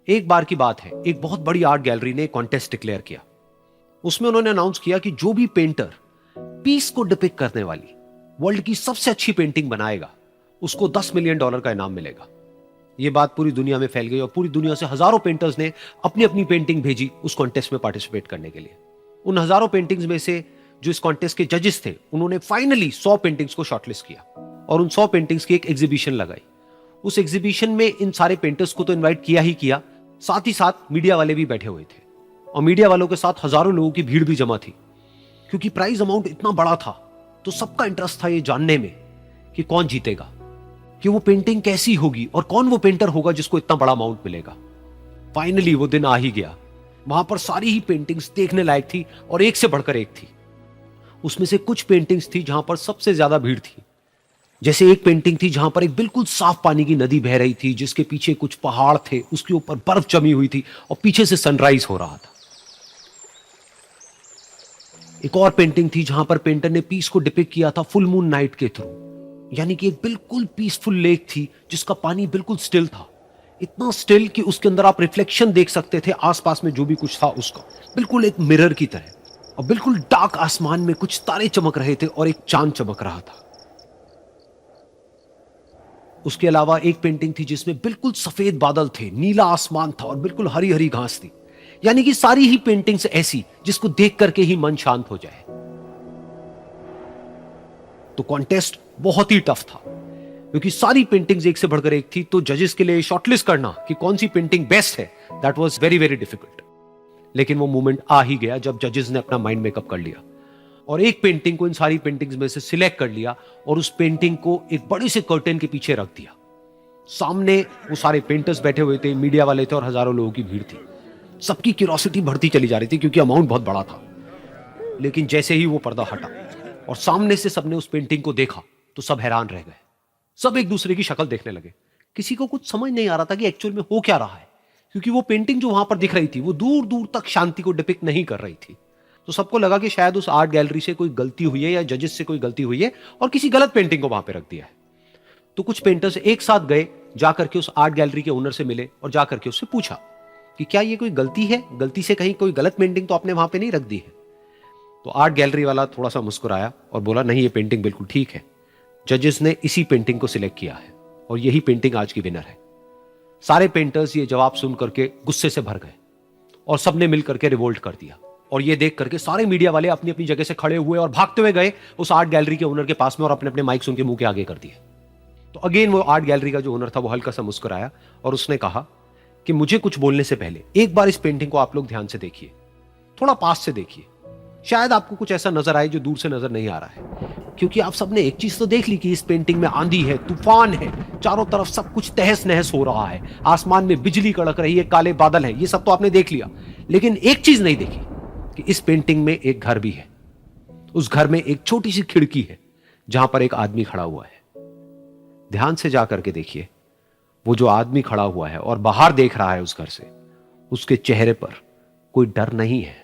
एक बार की बात है, एक बहुत बड़ी आर्ट गैलरी ने कॉन्टेस्ट डिक्लेयर किया। उसमें उन्होंने अनाउंस किया कि जो भी पेंटर पीस को डिपिक्ट करने वाली वर्ल्ड की सबसे अच्छी पेंटिंग बनाएगा उसको $10 मिलियन का इनाम मिलेगा। यह बात पूरी दुनिया में फैल गई और पूरी दुनिया से हजारों पेंटर्स ने अपनी अपनी पेंटिंग भेजी उस कॉन्टेस्ट में पार्टिसिपेट करने के लिए। उन हजारों पेंटिंग्स में से जो इस कॉन्टेस्ट के जजेस थे उन्होंने फाइनली 100 पेंटिंग्स को शॉर्टलिस्ट किया और उन 100 पेंटिंग्स की एक एग्जीबिशन लगाई। उस एग्जीबिशन में इन सारे पेंटर्स को तो इनवाइट किया ही किया, साथ ही साथ मीडिया वाले भी बैठे हुए थे और मीडिया वालों के साथ हजारों लोगों की भीड़ भी जमा थी। क्योंकि प्राइज अमाउंट इतना बड़ा था तो सबका इंटरेस्ट था ये जानने में कि कौन जीतेगा, कि वो पेंटिंग कैसी होगी और कौन वो पेंटर होगा जिसको इतना बड़ा अमाउंट मिलेगा। फाइनली वो दिन आ ही गया। वहां पर सारी ही पेंटिंग्स देखने लायक थी और एक से बढ़कर एक थी। उसमें से कुछ पेंटिंग्स थी जहां पर सबसे ज्यादा भीड़ थी। जैसे एक पेंटिंग थी जहां पर एक बिल्कुल साफ पानी की नदी बह रही थी, जिसके पीछे कुछ पहाड़ थे, उसके ऊपर बर्फ जमी हुई थी और पीछे से सनराइज हो रहा था। एक और पेंटिंग थी जहां पर पेंटर ने पीस को डिपिक्ट किया था फुल मून नाइट के थ्रू, यानी कि एक बिल्कुल पीसफुल लेक थी जिसका पानी बिल्कुल स्टिल था, इतना स्टिल कि उसके अंदर आप रिफ्लेक्शन देख सकते थे आसपास में जो भी कुछ था उसका, बिल्कुल एक मिरर की तरह। और बिल्कुल डार्क आसमान में कुछ तारे चमक रहे थे और एक चांद चमक रहा था। उसके अलावा एक पेंटिंग थी जिसमें बिल्कुल सफेद बादल थे, नीला आसमान था और बिल्कुल हरी हरी घास थी। यानी कि सारी ही पेंटिंग्स ऐसी जिसको देख करके ही मन शांत हो जाए। तो कॉन्टेस्ट बहुत ही टफ था क्योंकि सारी पेंटिंग्स एक से बढ़कर एक थी। तो जजेस के लिए शॉर्टलिस्ट करना कि कौन सी पेंटिंग बेस्ट है, that was very very difficult. लेकिन वो मोमेंट आ ही गया जब जजेस ने अपना माइंड मेकअप कर लिया और एक पेंटिंग को इन सारी पेंटिंग्स में से सिलेक्ट कर लिया और उस पेंटिंग को एक बड़े से कर्टेन के पीछे रख दिया। सामने वो सारे पेंटर्स बैठे हुए थे, मीडिया वाले थे और हजारों लोगों की भीड़ थी। सबकी क्यूरियोसिटी बढ़ती चली जा रही थी क्योंकि अमाउंट बहुत बड़ा था। लेकिन जैसे ही वो पर्दा हटा और सामने से सबने उस पेंटिंग को देखा तो सब हैरान रह गए। सब एक दूसरे की शक्ल देखने लगे। किसी को कुछ समझ नहीं आ रहा था कि एक्चुअल में हो क्या रहा है, क्योंकि वो पेंटिंग जो वहां पर दिख रही थी वो दूर दूर तक शांति को डिपिक्ट नहीं कर रही थी। तो सबको लगा कि शायद उस आर्ट गैलरी से कोई गलती हुई है या जजेस से कोई गलती हुई है और किसी गलत पेंटिंग को वहां पे रख दिया है। तो कुछ पेंटर्स एक साथ गए, जाकर के उस आर्ट गैलरी के ओनर से मिले और जाकर के उससे पूछा कि क्या ये कोई गलती है, गलती से कहीं कोई गलत पेंटिंग तो आपने वहां पे नहीं रख दी है। तो आर्ट गैलरी वाला थोड़ा सा मुस्कुराया और बोला, नहीं, ये पेंटिंग बिल्कुल ठीक है। जजेस ने इसी पेंटिंग को सिलेक्ट किया है और यही पेंटिंग आज की विनर है। सारे पेंटर्स ये जवाब सुन करके गुस्से से भर गए और सबने मिल करके रिवोल्ट कर दिया। और ये देख करके सारे मीडिया वाले अपनी अपनी जगह से खड़े हुए और भागते हुए गए उस आर्ट गैलरी के ओनर के पास में और अपने अपने माइक्स उनके मुंह के आगे कर दिए। तो अगेन वो आर्ट गैलरी का जो ओनर था वो हल्का सा मुस्कुराया और उसने कहा कि मुझे कुछ बोलने से पहले एक बार इस पेंटिंग को आप लोग ध्यान से देखिए, थोड़ा पास से देखिए, शायद आपको कुछ ऐसा नजर आए जो दूर से नजर नहीं आ रहा है। क्योंकि आप सबने एक चीज तो देख ली कि इस पेंटिंग में आंधी है, तूफान है, चारों तरफ सब कुछ तहस नहस हो रहा है, आसमान में बिजली कड़क रही है, काले बादल हैं, ये सब तो आपने देख लिया। लेकिन एक चीज नहीं देखी कि इस पेंटिंग में एक घर भी है। उस घर में एक छोटी सी खिड़की है जहां पर एक आदमी खड़ा हुआ है। ध्यान से जाकर के देखिए, वो जो आदमी खड़ा हुआ है और बाहर देख रहा है उस घर से, उसके चेहरे पर कोई डर नहीं है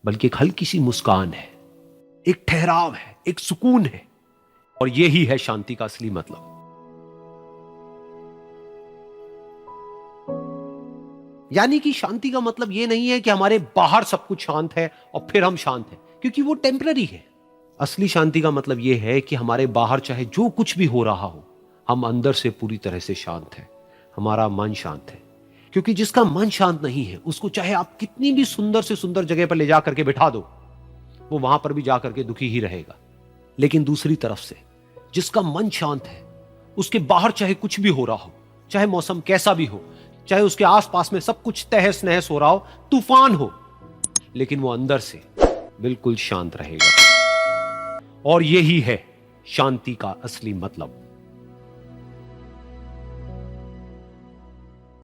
बल्कि एक हल्की सी मुस्कान है, एक ठहराव है, एक सुकून है। और यही है शांति का असली मतलब। यानी कि शांति का मतलब यह नहीं है कि हमारे बाहर सब कुछ शांत है और फिर हम शांत हैं, क्योंकि वो टेम्पररी है। असली शांति का मतलब यह है कि हमारे बाहर चाहे जो कुछ भी हो रहा हो, हम अंदर से पूरी तरह से शांत हैं, हमारा मन शांत है। क्योंकि जिसका मन शांत नहीं है उसको चाहे आप कितनी भी सुंदर से सुंदर जगह पर ले जाकर के बिठा दो, वो वहां पर भी जाकर के दुखी ही रहेगा। लेकिन दूसरी तरफ से जिसका मन शांत है, उसके बाहर चाहे कुछ भी हो रहा हो, चाहे मौसम कैसा भी हो, चाहे उसके आसपास में सब कुछ तहस नहस हो रहा हो, तूफान हो, लेकिन वो अंदर से बिल्कुल शांत रहेगा। और यही है शांति का असली मतलब।